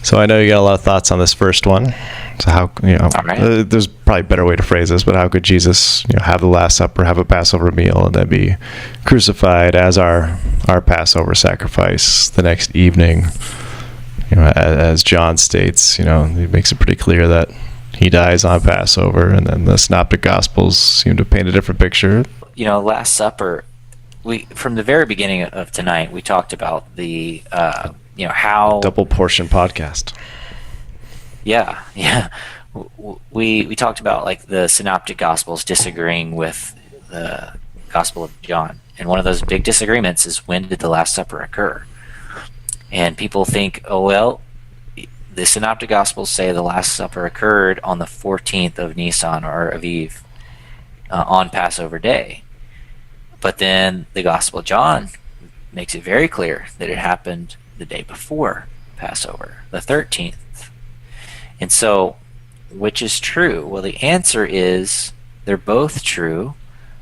So I know you got a lot of thoughts on this first one. So how, All right. there's probably a better way to phrase this, but how could Jesus, have the Last Supper, have a Passover meal, and then be crucified as our Passover sacrifice the next evening? As John states, he makes it pretty clear that he dies on Passover, and then the Synoptic Gospels seem to paint a different picture. Last Supper, from the very beginning of tonight, we talked about the how Double portion podcast. Yeah. We talked about like the Synoptic Gospels disagreeing with the Gospel of John, and one of those big disagreements is, when did the Last Supper occur? And people think, oh well, the Synoptic Gospels say the Last Supper occurred on the 14th of Nisan or Aviv, on Passover Day. But then the Gospel of John makes it very clear that it happened the day before Passover, the 13th. And so, which is true? Well, the answer is they're both true,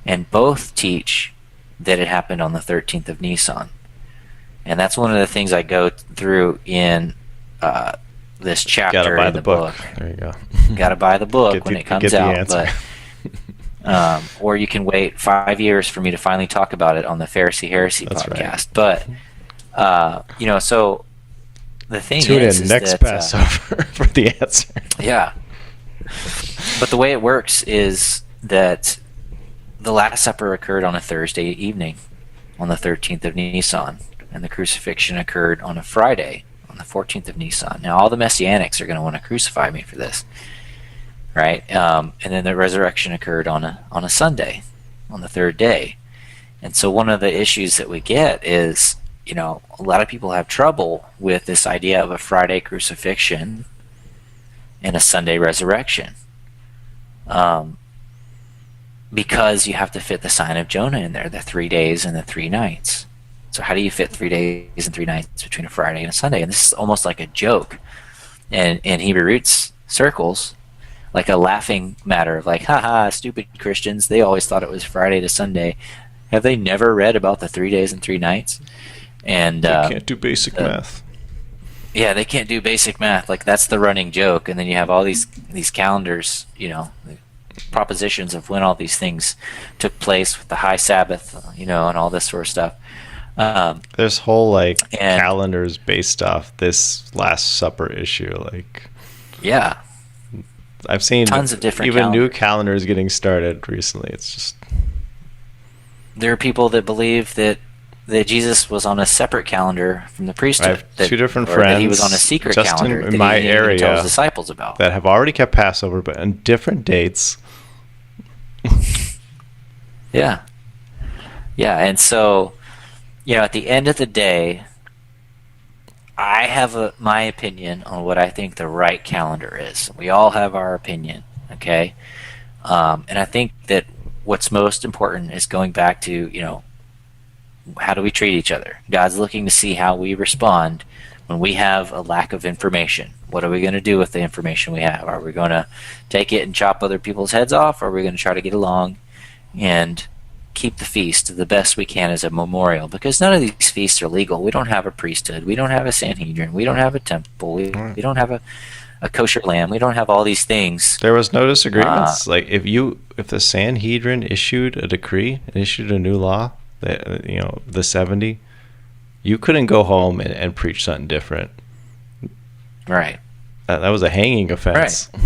and both teach that it happened on the 13th of Nisan. And that's one of the things I go through in this chapter in the book. There you go. Got to buy the book when it comes out. But or you can wait 5 years for me to finally talk about it on the Pharisee Heresy podcast. Right. But so the thing Tune is in next that, Passover for the answer. Yeah. But the way it works is that the Last Supper occurred on a Thursday evening, on the 13th of Nisan, and the crucifixion occurred on a Friday, on the 14th of Nisan. Now, all the Messianics are going to want to crucify me for this, right? And then the resurrection occurred on a Sunday, on the third day. And so one of the issues that we get is, a lot of people have trouble with this idea of a Friday crucifixion and a Sunday resurrection, because you have to fit the sign of Jonah in there, the 3 days and the 3 nights. So how do you fit 3 days and 3 nights between a Friday and a Sunday? And this is almost like a joke, and in Hebrew roots circles, like a laughing matter of like, haha, stupid Christians, they always thought it was Friday to Sunday. Have they never read about the 3 days and 3 nights? And they can't do basic math. Yeah, they can't do basic math. Like, that's the running joke. And then you have all these calendars, propositions of when all these things took place with the high Sabbath, and all this sort of stuff. There's whole calendars based off this Last Supper issue. Yeah, I've seen tons of different even calendars. New calendars getting started recently. It's just, there are people that believe that Jesus was on a separate calendar from the priesthood. I have two different friends. That he was on a secret just calendar in that my he didn't even area tell his disciples about. that have already kept Passover, but on different dates. Yeah. And so, at the end of the day, I have my opinion on what I think the right calendar is. We all have our opinion, okay? And I think that what's most important is going back to, how do we treat each other? God's looking to see how we respond when we have a lack of information. What are we going to do with the information we have? Are we going to take it and chop other people's heads off? Or are we going to try to get along and keep the feast the best we can as a memorial? Because none of these feasts are legal. We don't have a priesthood. We don't have a Sanhedrin. We don't have a temple. We don't have a kosher lamb. We don't have all these things. There was no disagreements. If the Sanhedrin issued a decree and issued a new law, the 70, you couldn't go home and preach something different. Right. That was a hanging offense. Right.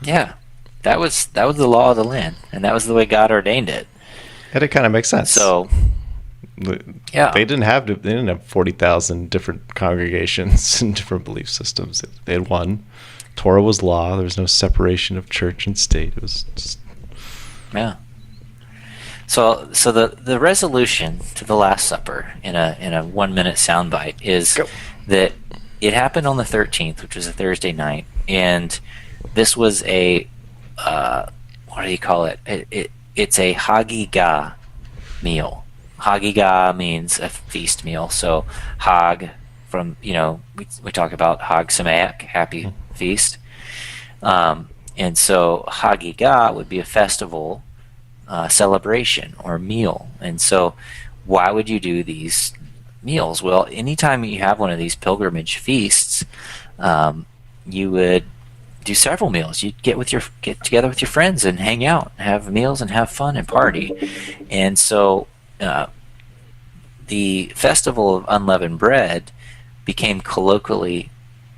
Yeah. That was the law of the land, and that was the way God ordained it. And it kind of makes sense. So, yeah, they didn't have 40,000 different congregations and different belief systems. They had one. Torah was law. There was no separation of church and state. It was just, yeah. So the resolution to the Last Supper in a 1 minute soundbite is that it happened on the 13th, which was a Thursday night, and this was a what do you call it? It's a Hagigah meal. Hagigah means a feast meal. So Hag, from we talk about Hag Sameach, happy feast, and so Hagigah would be a festival. Celebration or meal. And so why would you do these meals? Well, anytime you have one of these pilgrimage feasts, you would do several meals. You'd get together with your friends and hang out, have meals, and have fun and party. And so the festival of unleavened bread became colloquially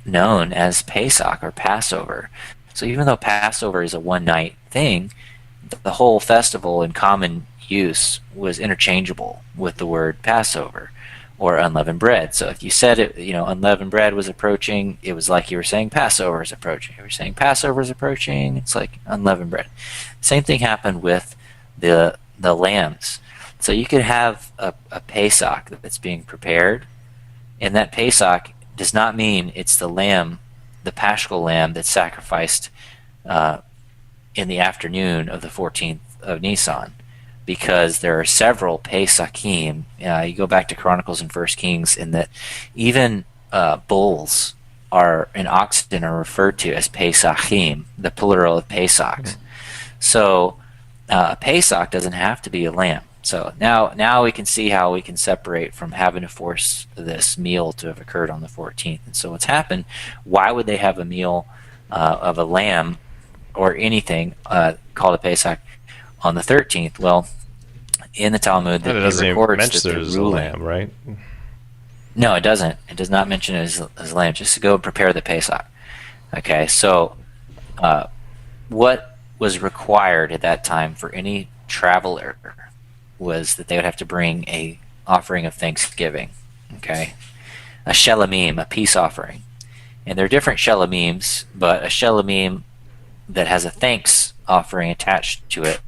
known as Pesach or Passover. So even though Passover is a one-night thing, the whole festival in common use was interchangeable with the word Passover or unleavened bread. So if you said it, unleavened bread was approaching, it was like you were saying Passover is approaching. You were saying Passover is approaching, it's like unleavened bread. Same thing happened with the lambs. So you could have a Pesach that's being prepared, and that Pesach does not mean it's the lamb, the Paschal lamb that's sacrificed in the afternoon of the 14th of Nisan, because there are several Pesachim. You go back to Chronicles and First Kings, in that even bulls and oxen are referred to as Pesachim, the plural of Pesachs. So Pesach doesn't have to be a lamb. So now we can see how we can separate from having to force this meal to have occurred on the 14th. And so what's happened, why would they have a meal of a lamb or anything called a Pesach on the 13th? Well, in the Talmud, it doesn't even mention there's a lamb, right? No, it doesn't. It does not mention it as lamb. Just to go and prepare the Pesach. Okay, so what was required at that time for any traveler was that they would have to bring a offering of thanksgiving, okay? A shelamim, a peace offering. And there are different shelamims, but a shelamim that has a thanks offering attached to it,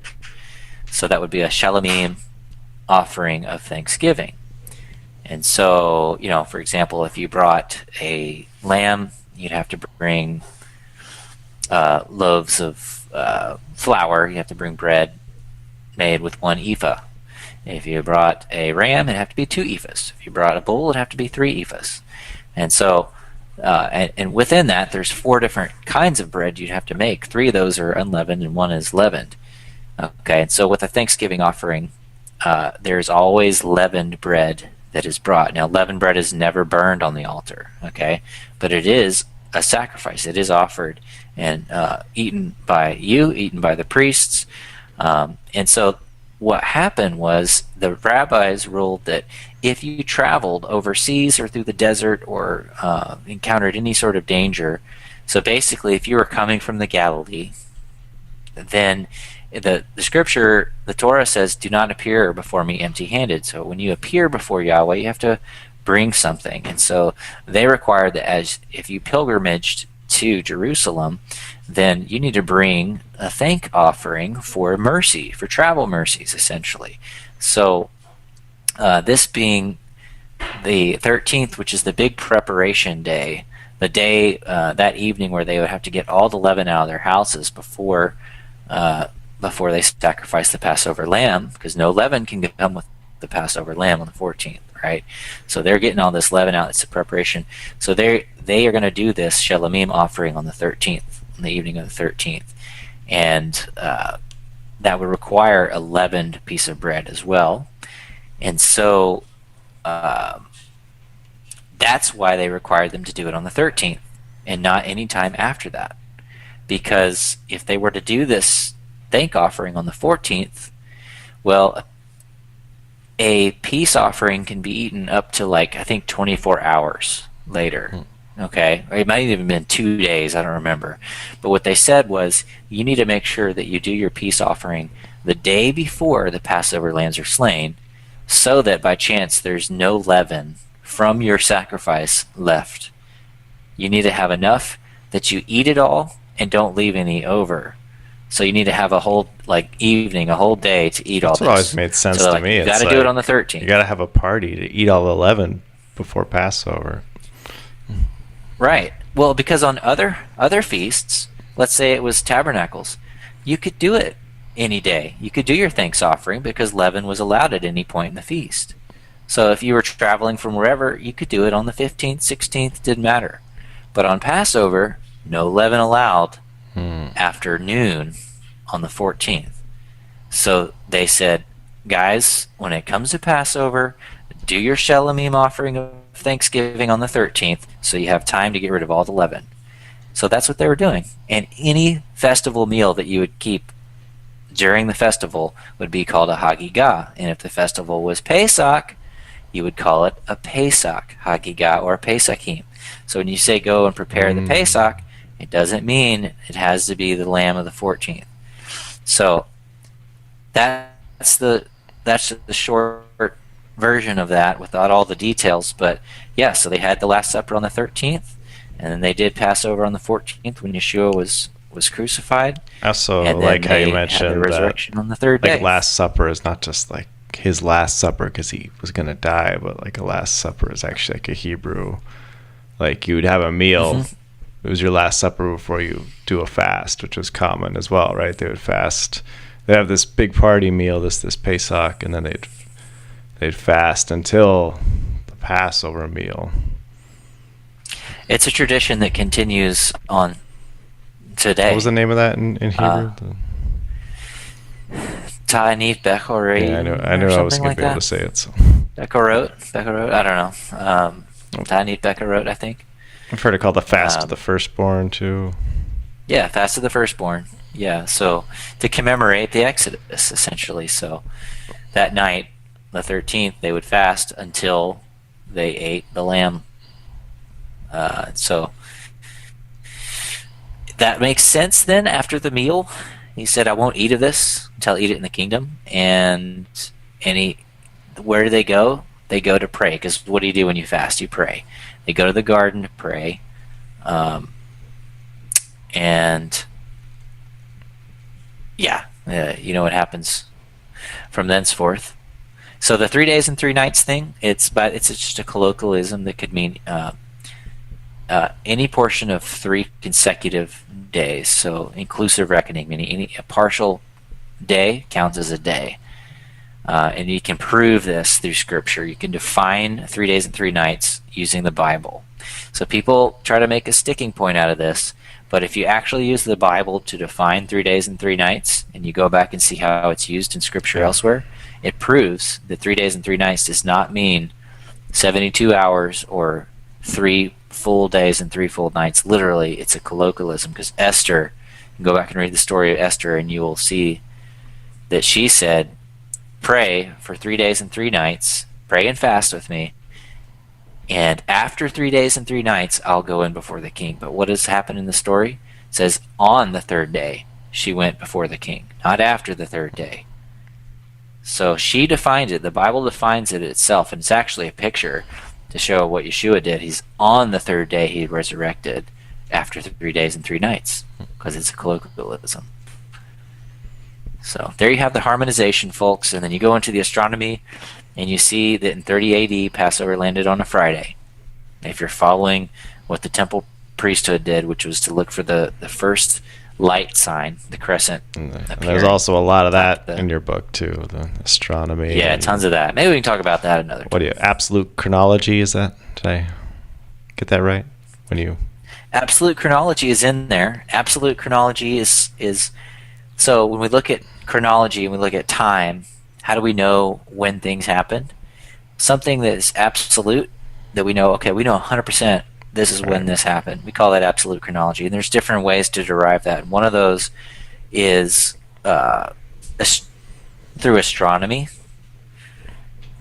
so that would be a shelamim offering of thanksgiving. And so, for example, if you brought a lamb, you'd have to bring loaves of flour. You have to bring bread made with 1 ephah. If you brought a ram, it'd have to be 2 ephahs. If you brought a bull, it'd have to be 3 ephahs. And so, and within that, there's 4 different kinds of bread you'd have to make. 3 of those are unleavened and 1 is leavened. Okay, and so with a Thanksgiving offering, there's always leavened bread that is brought. Now, leavened bread is never burned on the altar, okay? But it is a sacrifice. It is offered and eaten by the priests. And so what happened was the rabbis ruled that if you traveled overseas or through the desert or encountered any sort of danger, so basically if you were coming from the Galilee, then the scripture, the Torah says, do not appear before me empty-handed. So when you appear before Yahweh, you have to bring something. And so they required that if you pilgrimaged to Jerusalem, then you need to bring a thank offering for mercy, for travel mercies, essentially. So this being the 13th, which is the big preparation day, the day that evening where they would have to get all the leaven out of their houses before they sacrifice the Passover lamb, because no leaven can come with the Passover lamb on the 14th, right? So they're getting all this leaven out. It's a preparation. So they are going to do this shelamim offering on the 13th, on the evening of the 13th. And that would require a leavened piece of bread as well. And so that's why they required them to do it on the 13th and not any time after that. Because if they were to do this thank offering on the 14th, well, a peace offering can be eaten up to I think 24 hours later. Okay, or it might have even been 2 days, I don't remember. But what they said was, you need to make sure that you do your peace offering the day before the Passover lambs are slain, so that by chance there's no leaven from your sacrifice left. You need to have enough that you eat it all and don't leave any over. So you need to have a whole evening, a whole day to eat all this. That's what always made sense to me. You got to do it on the 13th. You got to have a party to eat all the leaven before Passover. Right. Well, because on other feasts, let's say it was Tabernacles, you could do it any day. You could do your thanks offering because leaven was allowed at any point in the feast. So if you were traveling from wherever, you could do it on the 15th, 16th, didn't matter. But on Passover, no leaven allowed after noon on the 14th. So they said, guys, when it comes to Passover, do your shelamim offering of Thanksgiving on the 13th, so you have time to get rid of all the leaven. So that's what they were doing. And any festival meal that you would keep during the festival would be called a Hagigah. And if the festival was Pesach, you would call it a Pesach Hagigah or a Pesachim. So when you say go and prepare the Pesach, it doesn't mean it has to be the lamb of the 14th. So that's the short version of that without all the details. But yeah, so they had the Last Supper on the 13th, and then they did Passover on the 14th when Yeshua was crucified. Also, like how you mentioned the resurrection on the third day. Like Last Supper is not just like his Last Supper because he was going to die, but like a Last Supper is actually like a Hebrew. Like you would have a meal. Mm-hmm. It was your Last Supper before you do a fast, which was common as well, right? They would fast. They'd have this big party meal, this Pesach, and then they'd fast until the Passover meal. It's a tradition that continues on today. What was the name of that in Hebrew? Ta'anit Bechorot. Yeah, I knew I was going to be able to say it. So. Bechorot. I don't know. Ta'anit Bechorot, I think. I've heard it called the Fast of the Firstborn too. Yeah, Fast of the Firstborn. Yeah, so to commemorate the Exodus, essentially. So that night, the 13th, they would fast until they ate the lamb. So that makes sense then after the meal. He said, I won't eat of this until I eat it in the kingdom. And where do they go? They go to pray. Because what do you do when you fast? You pray. They go to the garden to pray. And yeah, you know what happens from thenceforth. So the 3 days and 3 nights thing, it's just a colloquialism that could mean any portion of 3 consecutive days. So inclusive reckoning, meaning a partial day counts as a day. And you can prove this through Scripture. You can define 3 days and 3 nights using the Bible. So people try to make a sticking point out of this, but if you actually use the Bible to define 3 days and 3 nights, and you go back and see how it's used in Scripture elsewhere, it proves that 3 days and 3 nights does not mean 72 hours or 3 full days and 3 full nights. Literally, it's a colloquialism, because Esther, you go back and read the story of Esther, and you will see that she said, pray for 3 days and 3 nights, pray and fast with me, and after 3 days and 3 nights, I'll go in before the king. But what has happened in the story? It says, on the 3rd day, she went before the king, not after the 3rd day. So she defines it. The Bible defines it itself, and it's actually a picture to show what Yeshua did. He's on the 3rd day he resurrected after 3 days and 3 nights, because it's a colloquialism. So there you have the harmonization, folks. And then you go into the astronomy, and you see that in 30 AD, Passover landed on a Friday. If you're following what the temple priesthood did, which was to look for the first light sign, the crescent. And there's also a lot of that in your book too, the astronomy. Yeah, tons of that. Maybe we can talk about that another time. What do you, absolute chronology, is that? Did I get that right? Absolute chronology is in there. Absolute chronology is so when we look at chronology and we look at time, how do we know when things happened? Something that is absolute, that we know, okay, we know 100% this is when this happened. We call that absolute chronology. And there's different ways to derive that. One of those is through astronomy.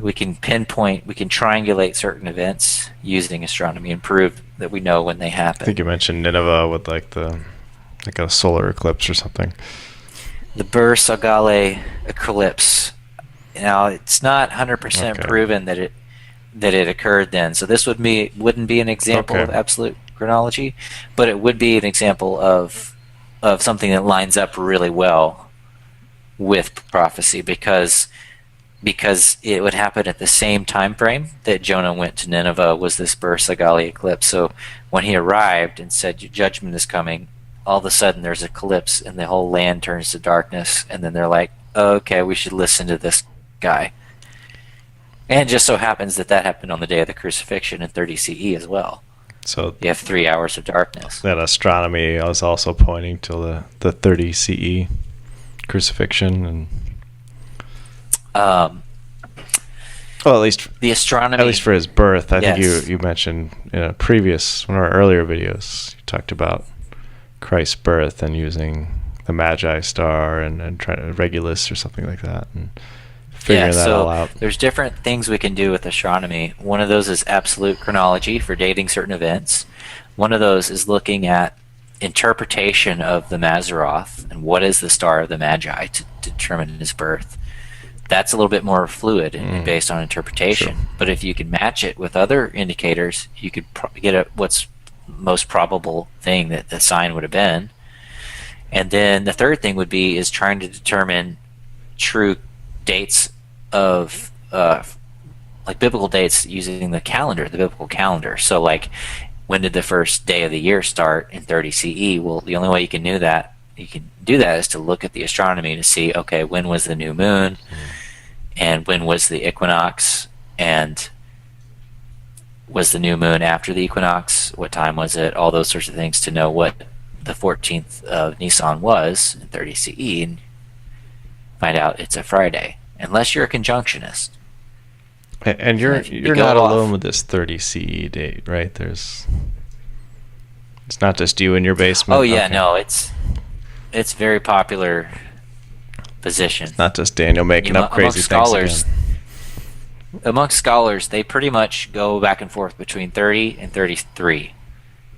We can pinpoint, we can triangulate certain events using astronomy and prove that we know when they happen. I think you mentioned Nineveh with like a solar eclipse or something. The Ber Sagale eclipse. Now, it's not 100% proven that it occurred then. So this wouldn't be an example of absolute chronology, but it would be an example of something that lines up really well with prophecy, because it would happen at the same time frame that Jonah went to Nineveh, was this Ber Sagale eclipse. So when he arrived and said, your judgment is coming, all of a sudden there's an eclipse and the whole land turns to darkness, and then they're like, okay, we should listen to this guy. And it just so happens that happened on the day of the crucifixion in 30 CE as well. So you have 3 hours of darkness. That astronomy is also pointing to the 30 CE crucifixion. And Well, at least the astronomy, for his birth. I think yes. you mentioned in a previous one of our earlier videos, you talked about Christ's birth and using the Magi star and trying to Regulus or something like that, and figuring that all out. There's different things we can do with astronomy. One of those is absolute chronology for dating certain events. One of those is looking at interpretation of the Mazzaroth and what is the star of the Magi to determine his birth. That's a little bit more fluid and based on interpretation. Sure. But if you can match it with other indicators, you could get at what's most probable thing that the sign would have been. And then the third thing would be is trying to determine true dates of like biblical dates using the biblical calendar. So like, when did the first day of the year start in 30 CE? Well, the only way you can do that is to look at the astronomy to see, okay, when was the new moon, and when was the equinox, and was the new moon after the equinox? What time was it? All those sorts of things to know what the 14th of Nisan was in 30 CE, and find out it's a Friday, unless you're a conjunctionist. And you're not alone with this 30 CE date, right? It's not just you in your basement. Oh yeah, okay. No, it's very popular position. It's not just Daniel making up crazy things again. Amongst scholars, they pretty much go back and forth between 30 and 33.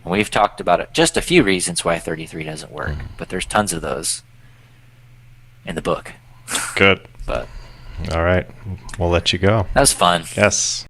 And we've talked about it, just a few reasons why 33 doesn't work, but there's tons of those in the book. Good. But all right, we'll let you go. That was fun. Yes.